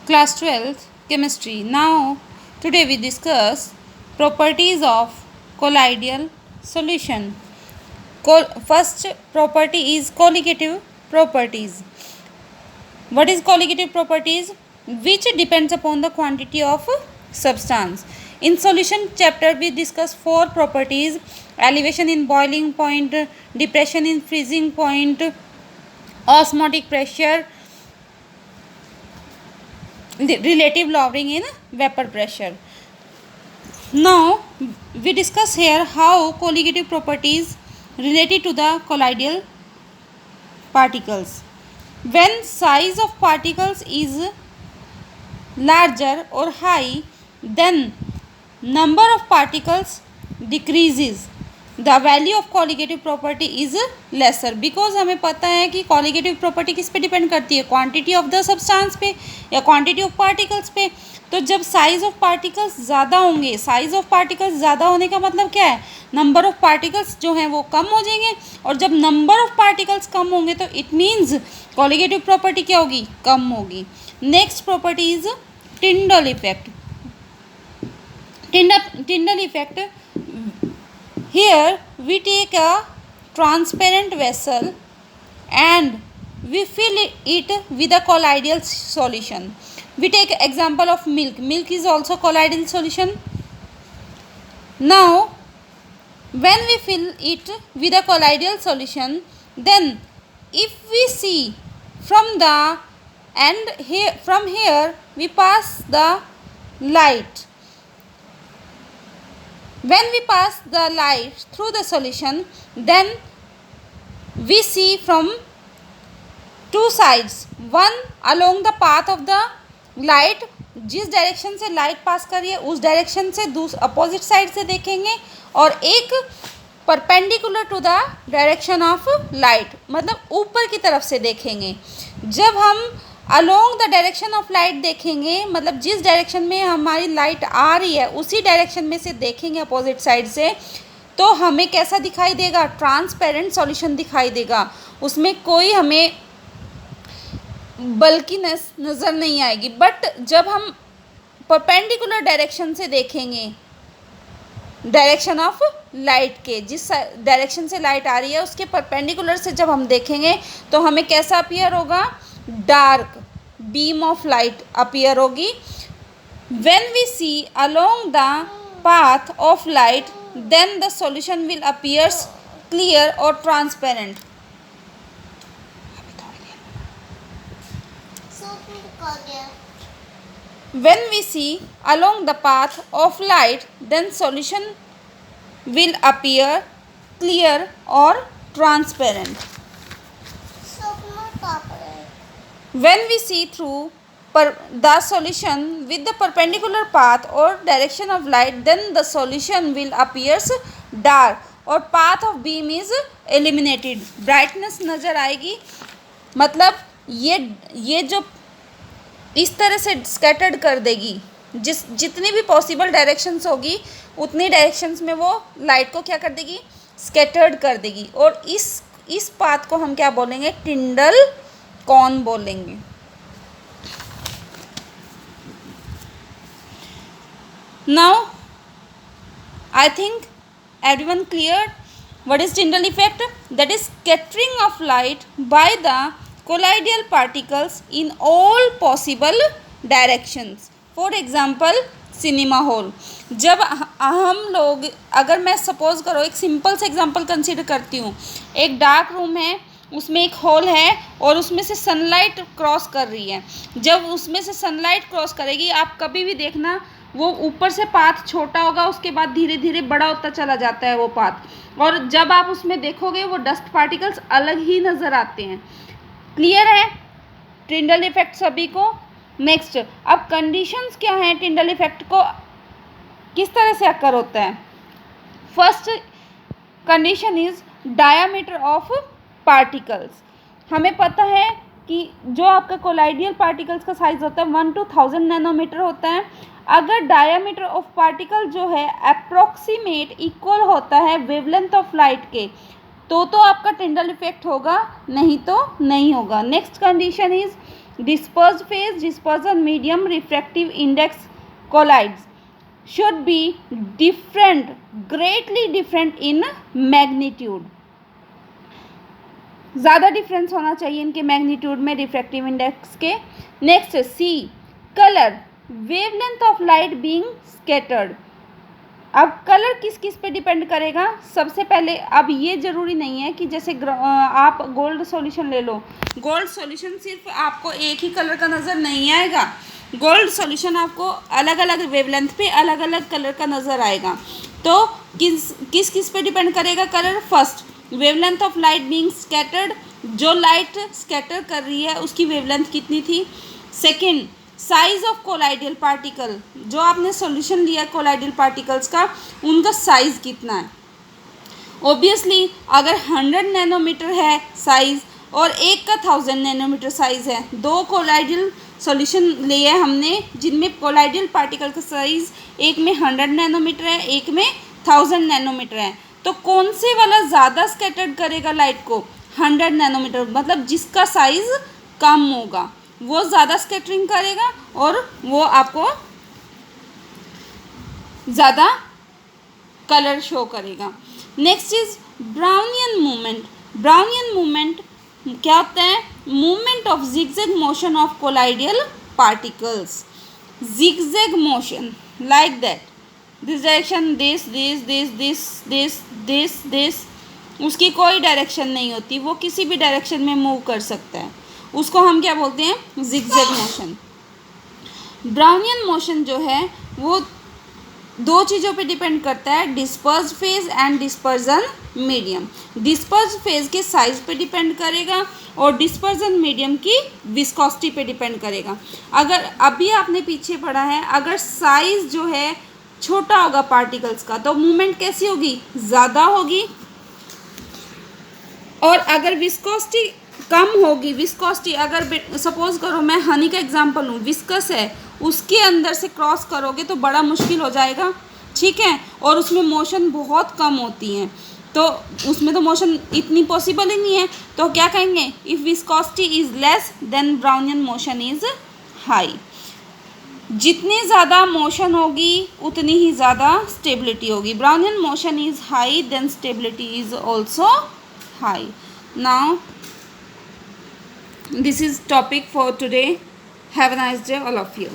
Class 12th Chemistry. Now, today we discuss properties of colloidal solution. First property is colligative properties. What is colligative properties? Which depends upon the quantity of substance. In solution chapter we discuss 4 properties: elevation in boiling point, depression in freezing point, osmotic pressure, relative lowering in vapor pressure. Now we discuss here how colligative properties related to the colloidal particles. When size of particles is larger or high, then number of particles decreases. The value of colligative property is lesser. Because हमें पता है कि colligative property किस पे depend करती है, quantity of the substance पे या क्वांटिटी ऑफ पार्टिकल्स पे. तो जब साइज ऑफ पार्टिकल्स ज़्यादा होंगे, साइज ऑफ पार्टिकल्स ज़्यादा होने का मतलब क्या है, नंबर ऑफ पार्टिकल्स जो हैं वो कम हो जाएंगे. और जब नंबर ऑफ पार्टिकल्स कम होंगे तो इट मीन्स कॉलिगेटिव प्रॉपर्टी क्या होगी, कम होगी. Next property is Tyndall effect. Tyndall effect. Here we take a transparent vessel and we fill it with a colloidal solution. We take example of milk. Milk is also colloidal solution. Now when we fill it with a colloidal solution, then if we see from the and here, from here we pass the light. When we pass the light through the solution, then we see from two sides. One along the path of the light, जिस direction से light pass कर रही है उस direction से opposite side से देखेंगे, और एक perpendicular to the direction of light, मतलब ऊपर की तरफ से देखेंगे. जब हम along the direction of light देखेंगे, मतलब जिस डायरेक्शन में हमारी लाइट आ रही है उसी डायरेक्शन में से देखेंगे अपोजिट साइड से, तो हमें कैसा दिखाई देगा, ट्रांसपेरेंट सॉल्यूशन दिखाई देगा. उसमें कोई हमें बल्कीनेस नज़र नहीं आएगी. बट जब हम परपेंडिकुलर डायरेक्शन से देखेंगे, डायरेक्शन ऑफ लाइट के, जिस डायरेक्शन से लाइट आ रही है उसके परपेंडिकुलर से जब हम देखेंगे तो हमें कैसा अपीयर होगा, dark beam of light appear होगी. When we see along the path of light, then the solution will appears clear और transparent. When we see along the path of light, then solution will appear clear or transparent. When we see through the solution with the perpendicular path or direction of light, then the solution will appears dark और path of beam is eliminated. brightness नज़र आएगी. मतलब ये जो इस तरह से scattered कर देगी, जितनी भी पॉसिबल डायरेक्शंस होगी उतनी डायरेक्शंस में वो लाइट को क्या कर देगी, स्कैटर्ड कर देगी. और इस पाथ को हम क्या बोलेंगे, टिंडल कॉन बोलेंगे. Now I think everyone clear what is Tyndall effect. That is scattering of light by the colloidal particles in all possible directions. For example, cinema hall. जब हम लोग, अगर मैं सपोज करो एक सिंपल से एग्जांपल कंसीडर करती हूँ, एक डार्क रूम है, उसमें एक हॉल है और उसमें से सनलाइट क्रॉस कर रही है. जब उसमें से सनलाइट क्रॉस करेगी, आप कभी भी देखना वो ऊपर से पाथ छोटा होगा, उसके बाद धीरे धीरे बड़ा होता चला जाता है वो पाथ, और जब आप उसमें देखोगे वो डस्ट पार्टिकल्स अलग ही नज़र आते हैं. क्लियर है टिंडल इफेक्ट सभी को. नेक्स्ट, अब कंडीशंस क्या हैं टिंडल इफेक्ट को किस तरह से अकर होता है. First condition is diameter of particles. हमें पता है कि जो आपका कोलाइडियल पार्टिकल्स का साइज होता है 1 to 1000 नैनोमीटर होता है. अगर डायामीटर ऑफ पार्टिकल जो है अप्रोक्सीमेट इक्वल होता है वेवलेंथ ऑफ लाइट के, तो आपका टिंडल इफेक्ट होगा, नहीं तो नहीं होगा. Next condition is dispersed phase, dispersion medium, refractive index collides should be different, greatly different in magnitude. ज़्यादा डिफरेंस होना चाहिए इनके मैग्नीट्यूड में, रिफ्रैक्टिव इंडेक्स के. Next C, colour, wavelength of light being scattered. अब कलर किस किस पे डिपेंड करेगा? सबसे पहले, अब ये ज़रूरी नहीं है कि जैसे आप गोल्ड सॉल्यूशन ले लो, गोल्ड सॉल्यूशन सिर्फ आपको एक ही कलर का नज़र नहीं आएगा. गोल्ड सॉल्यूशन आपको अलग अलग वेवलेंथ पे अलग अलग कलर का नज़र आएगा. तो किस किस पे डिपेंड करेगा colour? First, wavelength of light being scattered, जो लाइट स्कैटर कर रही है उसकी वेवलेंथ कितनी थी. Second, size of colloidal particle, जो आपने सॉल्यूशन लिया कोलाइडियल पार्टिकल्स का, उनका साइज कितना है. ऑब्वियसली अगर 100 नैनोमीटर है साइज और एक का 1000 नैनोमीटर साइज है, दो कोलाइडियल सॉल्यूशन लिए हमने जिनमें कोलाइडियल पार्टिकल का साइज एक में 100 नैनोमीटर है, एक में 1000 नैनोमीटर है, तो कौन से वाला ज़्यादा स्कैटर्ड करेगा लाइट को? 100 नैनोमीटर, मतलब जिसका साइज कम होगा वो ज़्यादा स्कैटरिंग करेगा और वो आपको ज़्यादा कलर शो करेगा. Next is Brownian movement. Brownian movement क्या होता है? Movement of zigzag motion of colloidal particles. Zigzag motion like that, this direction, this this this this this this this, उसकी कोई डायरेक्शन नहीं होती, वो किसी भी डायरेक्शन में मूव कर सकता है, उसको हम क्या बोलते हैं? Zigzag motion. ब्राउनियन मोशन जो है वो दो चीज़ों पे डिपेंड करता है, dispersed phase and dispersion medium. Dispersed phase के साइज पे डिपेंड करेगा और डिस्पर्जन मीडियम की विस्कोसिटी पे डिपेंड करेगा. अगर अभी आपने पीछे पढ़ा है, अगर साइज जो है छोटा होगा पार्टिकल्स का तो मूवमेंट कैसी होगी? ज़्यादा होगी. और अगर विस्कोसिटी कम होगी, विस्कोसिटी अगर सपोज करो मैं हनी का एग्जांपल लूँ, विस्कस है, उसके अंदर से क्रॉस करोगे तो बड़ा मुश्किल हो जाएगा, ठीक है, और उसमें मोशन बहुत कम होती हैं, तो उसमें तो मोशन इतनी पॉसिबल ही नहीं है. तो क्या कहेंगे? If viscosity is less than Brownian motion is high. जितनी ज़्यादा मोशन होगी उतनी ही ज़्यादा स्टेबिलिटी होगी. Brownian motion is high then stability is also high. Now this is topic for today. Have a nice day all of you.